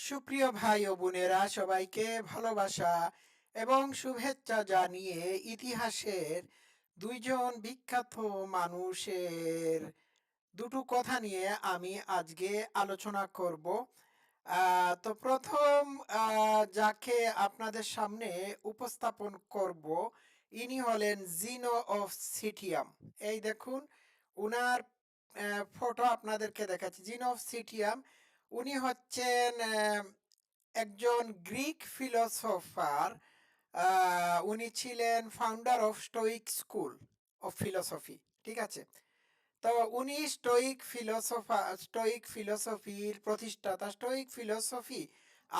সুপ্রিয় ভাই ও বোনেরা, সবাইকে ভালোবাসা এবং শুভেচ্ছা জানিয়ে ইতিহাসের দুইজন বিখ্যাত মানুষের দুটো কথা নিয়ে আমি আজকে আলোচনা করব। তো প্রথম যাকে আপনাদের সামনে উপস্থাপন করব, ইনি হলেন জিনো অফ সিটিয়াম। এই দেখুন, উনার ফটো আপনাদেরকে দেখাচ্ছি। জিনো অফ সিটিয়াম উনি হচ্ছেন একজন গ্রিক ফিলোসোফার। উনি ছিলেন founder of Stoic school of philosophy. ঠিক আছে? তো উনি স্টোইক ফিলোসফির প্রতিষ্ঠাতা। স্টোইক ফিলোসফি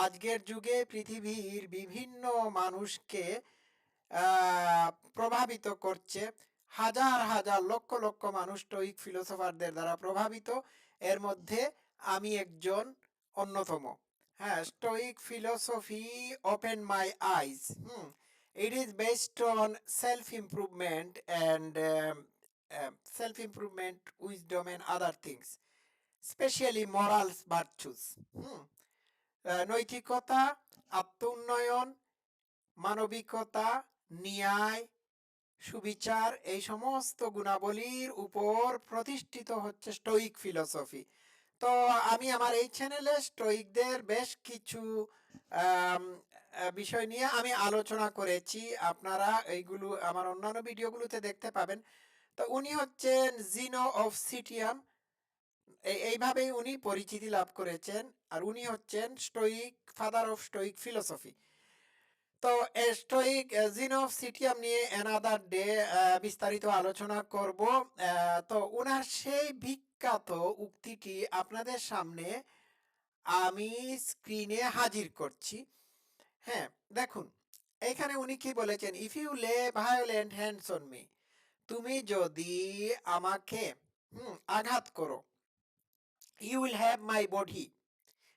আজকের যুগে পৃথিবীর বিভিন্ন মানুষকে আহ, প্রভাবিত করছে। হাজার হাজার লক্ষ লক্ষ মানুষ স্টোইক ফিলোসফারদের দ্বারা প্রভাবিত। এর মধ্যে আমি একজন অন্যতম। হ্যাঁ, Stoic philosophy open my eyes. It is based on self improvement and self improvement, wisdom, and other things, specially morals virtues. নৈতিকতা, আত্ম উন্নয়ন, মানবিকতা, ন্যায়, সুবিচার, এই সমস্ত গুণাবলীর উপর প্রতিষ্ঠিত হচ্ছে স্টোইক ফিলোসফি। তো আমি আমার এই চ্যানেলে স্টোইকদের বেশ কিছু আম, বিষয় নিয়ে আমি আলোচনা করেছি। আপনারা এইগুলো আমার অন্যান্য ভিডিওগুলোতে দেখতে পাবেন। তো উনি হচ্ছেন জিনো অফ সিটিয়াম। এইভাবেই উনি পরিচিতি লাভ করেছেন। আর উনি হচ্ছেন Stoic, father of stoic philosophy. তো স্টোইক, জিনো অফ সিটিয়াম নিয়ে অ্যানাদার ডে বিস্তারিত আলোচনা করব। তো উনার সেই বিখ্যাত উক্তিটি আপনাদের সামনে আমি স্ক্রিনে হাজির করছি। হ্যাঁ, দেখুন, এখানে উনি কি বলেছেন? ইফ ইউ লে ভায়োলেন্ট হ্যান্ডস অন মি, তুমি যদি আমাকে আঘাত করো, you will have my body,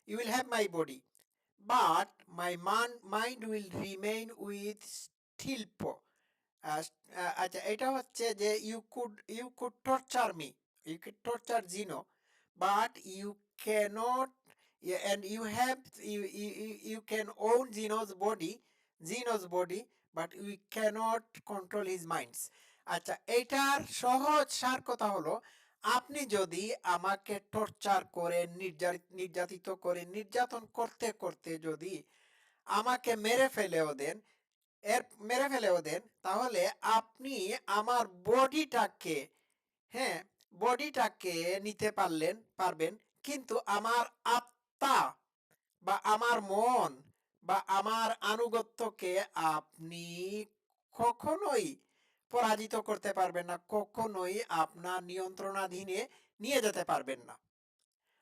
you will have my body, but my mind will remain with stilpo. আচ্ছা, এটা হচ্ছে যে you could torture me, you could torture Zeno, but you cannot, and you can own Zeno's body, but we cannot control his minds. আচ্ছা, এইটার সহজ সার কথা হলো, আপনি যদি আমাকে টর্চার করেন, নির্যাতিত করেন, নির্যাতন করতে করতে যদি আমাকে মেরে ফেলেও দেন, তাহলে আপনি আমার বডিটাকে, হ্যাঁ, বডিটাকে নিতে পারবেন, কিন্তু আমার আত্মা বা আমার মন বা আমার আনুগত্যকে আপনি কখনোই পরাজিত করতে পারবেন না, কখনোই আপনার নিয়ন্ত্রণাধীনে নিয়ে যেতে পারবেন না।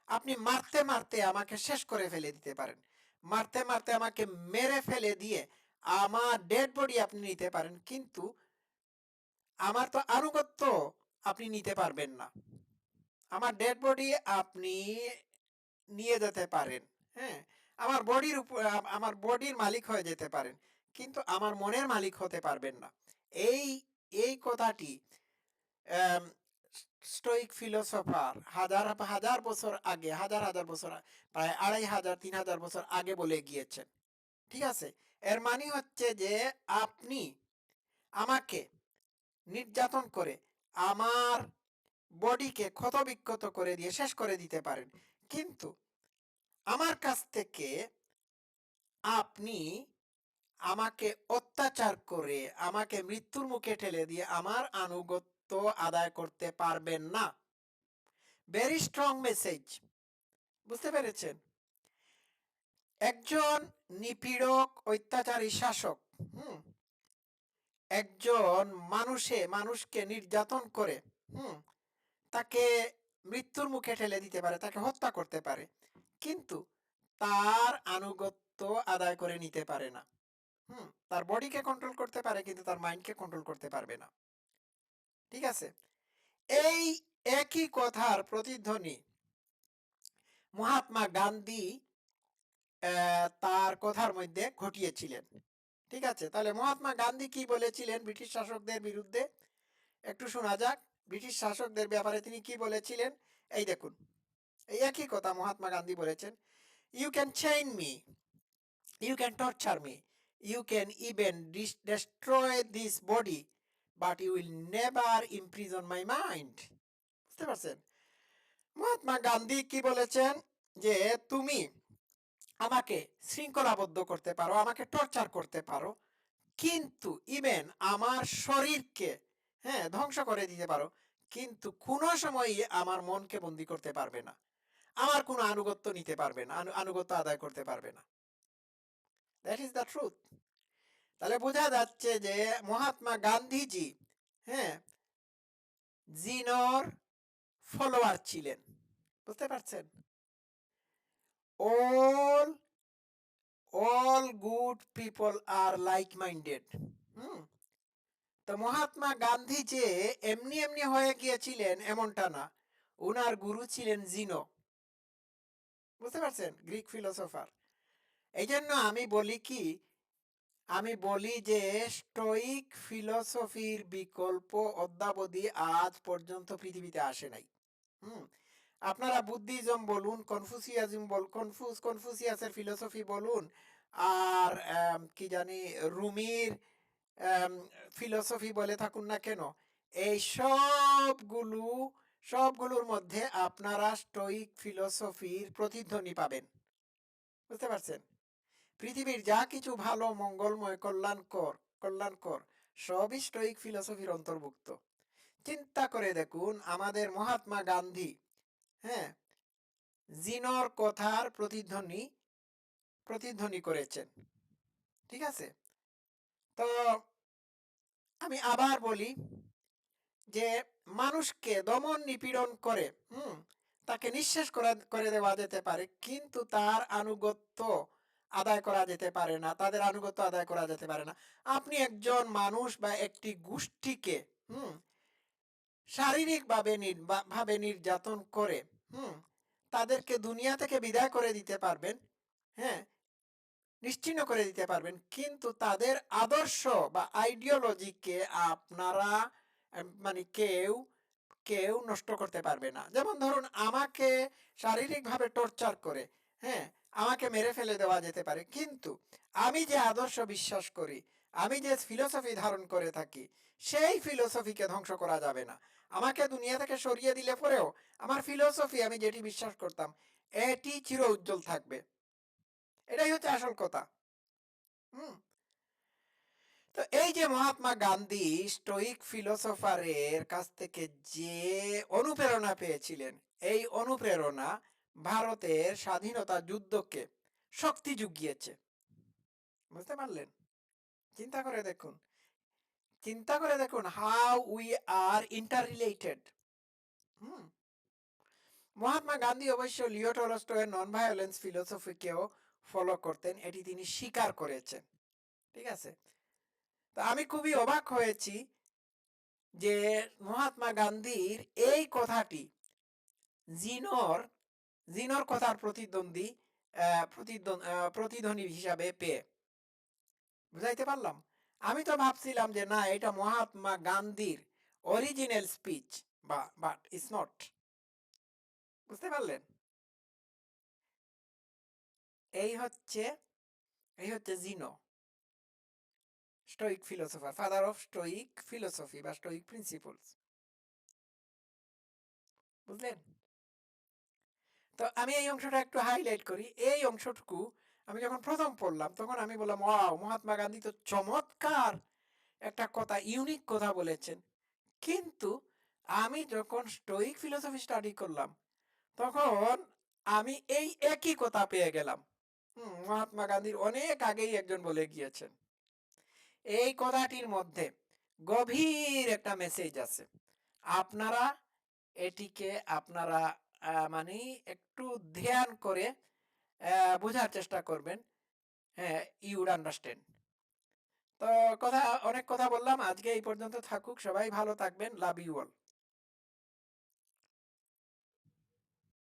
আপনি মারতে মারতে আমাকে শেষ করে ফেলে দিতে পারেন, মারতে মারতে আমাকে মেরে ফেলে দিয়ে আমার ডেড বডি আপনি নিতে পারেন, কিন্তু আমার তো আনুগত্য আপনি নিতে পারবেন না। আমার ডেড বডি আপনি নিয়ে যেতে পারেন, হ্যাঁ, আমার বডির মালিক হয়ে যেতে পারেন, কিন্তু আমার মনের মালিক হতে পারবেন না। এই এই কথাটি স্টোইক ফিলোসফার হাজার হাজার বছর আগে, হাজার হাজার বছর, প্রায় 2500 3000 বছর আগে বলে গিয়েছেন। ঠিক আছে? এর মানে হচ্ছে যে আপনি আমাকে নির্যাতন করে আমার বডিকে ক্ষতবিক্ষত করে দিয়ে শেষ করে দিতে পারেন, কিন্তু আমার কাছ থেকে আপনি আমাকে অত্যাচার করে আমাকে মৃত্যুর মুখে ঠেলে দিয়ে আমার আনুগত্য আদায় করতে পারবেন না। Very strong message. বুঝতে পেরেছেন? একজন নিপীড়ক অত্যাচারী শাসক, হুম একজন মানুষকে নির্যাতন করে, হুম তাকে মৃত্যুর মুখে ঠেলে দিতে পারে, তাকে হত্যা করতে পারে, কিন্তু তার আনুগত্য আদায় করে নিতে পারে না। তার বডিকে কন্ট্রোল করতে পারে, কিন্তু তার মাইন্ডকে কন্ট্রোল করতে পারবে না। ঠিক আছে? এই একই কথার প্রতিধ্বনি মহাত্মা গান্ধী তার কথার মধ্যে ঘটিয়েছিলেন। ঠিক আছে? তাহলে মহাত্মা গান্ধী কি বলেছিলেন ব্রিটিশ শাসকদের বিরুদ্ধে? একটু শোনা যাক। ব্রিটিশ শাসকদের ব্যাপারে তিনি কি বলেছিলেন? এই দেখুন, এই একই কথা মহাত্মা গান্ধী বলেছেন। You can chain me, you can torture me, you can even destroy this body, but you will never imprison my mind. বুঝতে পারছেন? মহাত্মা গান্ধী কি বলেছেন? যে তুমি আমাকে শৃঙ্খলাবদ্ধ করতে পারো, আমাকে টর্চার করতে পারো, কিন্তু ইভেন আমার শরীরকে, হ্যাঁ, ধ্বংস করে দিতে পারো, কিন্তু কোনো সময়ই আমার মনকে বন্দি করতে পারবে না, আমার কোনো আনুগত্য নিতে পারবে না, আনুগত্য আদায় করতে পারবে না। That is the truth. তাহলে বোঝা যাচ্ছে যে মহাত্মা গান্ধীজি, হ্যাঁ, জিনর ফলোয়ার ছিলেন। বুঝতে পারছেন? অল অল গুড পিপল আর লাইক মাইন্ডেড। হুম। তো মহাত্মা গান্ধী যে এমনি এমনি হয়ে গিয়েছিলেন এমনটা না, উনার গুরু ছিলেন জিনো। বুঝতে পারছেন? Greek philosopher. এই জন্য আমি বলি যে স্টোইক ফিলোসফির বিকল্প অদ্যাবধি আজ পর্যন্ত পৃথিবীতে আসে নাই। হুম। আপনারা বুদ্ধিজম বলুন, কনফুসিয়াজম কনফুসিয়াসের ফিলোসফি বলুন, আর কি জানি রুমির ফিলোসফি বলে থাকুন না কেন, এই সবগুলোর মধ্যে আপনারা স্টোইক ফিলোসফির প্রতিধ্বনি পাবেন। বুঝতে পারছেন? পৃথিবীর যা কিছু ভালো, মঙ্গলময়, কল্যাণকর সবই স্টোইক ফিলোসফির অন্তর্ভুক্ত। চিন্তা করে দেখুন, আমাদের মহাত্মা গান্ধী, হ্যাঁ, জিনর কথার প্রতিধ্বনি করেছেন। ঠিক আছে? তো আমি আবার বলি যে মানুষকে দমন নিপীড়ন করে, তাকে নিঃশেষ করে দেওয়া যেতে পারে, কিন্তু তার আনুগত্য আদায় করা যেতে পারে না, তাদের আনুগত্য আদায় করা যেতে পারে না। আপনি একজন মানুষ বা একটি গোষ্ঠীকে শারীরিকভাবে ভাবে নির্যাতন করে তাদেরকে দুনিয়া থেকে বিদায় করে দিতে পারবেন, হ্যাঁ, নিশ্চিহ্ন করে দিতে পারবেন, কিন্তু তাদের আদর্শ বা আইডিওলজিকে আপনারা মানে কেউ কেউ নষ্ট করতে পারবে না। যেমন ধরুন, আমাকে শারীরিকভাবে টর্চার করে, হ্যাঁ, আমাকে মেরে ফেলে দেওয়া যেতে পারে, কিন্তু আমি যে আদর্শ বিশ্বাস করি, আমি যে ফিলোসফি ধারণ করে থাকি, সেই ফিলোসফিকে ধ্বংস করা যাবে না। আমাকে দুনিয়া থেকে সরিয়ে দিলে পরেও আমার ফিলোসফি, আমি যেটি বিশ্বাস করতাম, এটি চির উজ্জ্বল থাকবে। এটাই হচ্ছে আসল কথা। হুম। তো এই যে মহাত্মা গান্ধী স্টোইক ফিলোসোফারের কাছ থেকে যে অনুপ্রেরণা পেয়েছিলেন, এই অনুপ্রেরণা ভারতের স্বাধীনতা যুদ্ধকে শক্তি জুগিয়েছে। বুঝতে পারলেন? চিন্তা করে দেখুন, how we are interrelated. Hmm. Mahatma Gandhi অবশ্য লিও টলস্টয়ের নন ভায়োলেন্স ফিলোসফিকেও ফলো করতেন, এটি তিনি স্বীকার করেছেন। ঠিক আছে? তো আমি খুবই অবাক হয়েছি যে মহাত্মা গান্ধীর এই কথাটি জিনোর জিনোর কথার প্রতিধ্বনি হিসাবে পেয়ে বুঝাইতে পারলাম। আমি তো ভাবছিলাম যে না, এটা মহাত্মা গান্ধীর original speech, but it's not. বুঝতে পারলেন? এই হচ্ছে এই হচ্ছে Zeno, stoic philosopher, father of stoic philosophy বা স্টোইক প্রিন্সিপলস। বুঝলেন? তো আমি এই অংশটা একটু হাইলাইট করি। এই অংশটুকু আমি যখন প্রথম পড়লাম তখন আমি বললাম, ওয়াও, মহাত্মা গান্ধী তো চমৎকার একটা কথা, ইউনিক কথা বলেছেন। কিন্তু আমি যখন স্টোইক ফিলোসফি স্টাডি করলাম তখন আমি এই একই কথা পেয়ে গেলাম। মহাত্মা গান্ধীর অনেক আগেই একজন বলে গিয়েছেন। এই কথাটির মধ্যে গভীর একটা মেসেজ আছে। আপনারা এটিকে মানে একটু ধ্যান করে বোঝার চেষ্টা করবেন। হ্যাঁ, ইউ উড আন্ডারস্ট্যান্ড। তো অনেক কথা বললাম, আজকে এই পর্যন্ত থাকুক। সবাই ভালো থাকবেন। Love you all.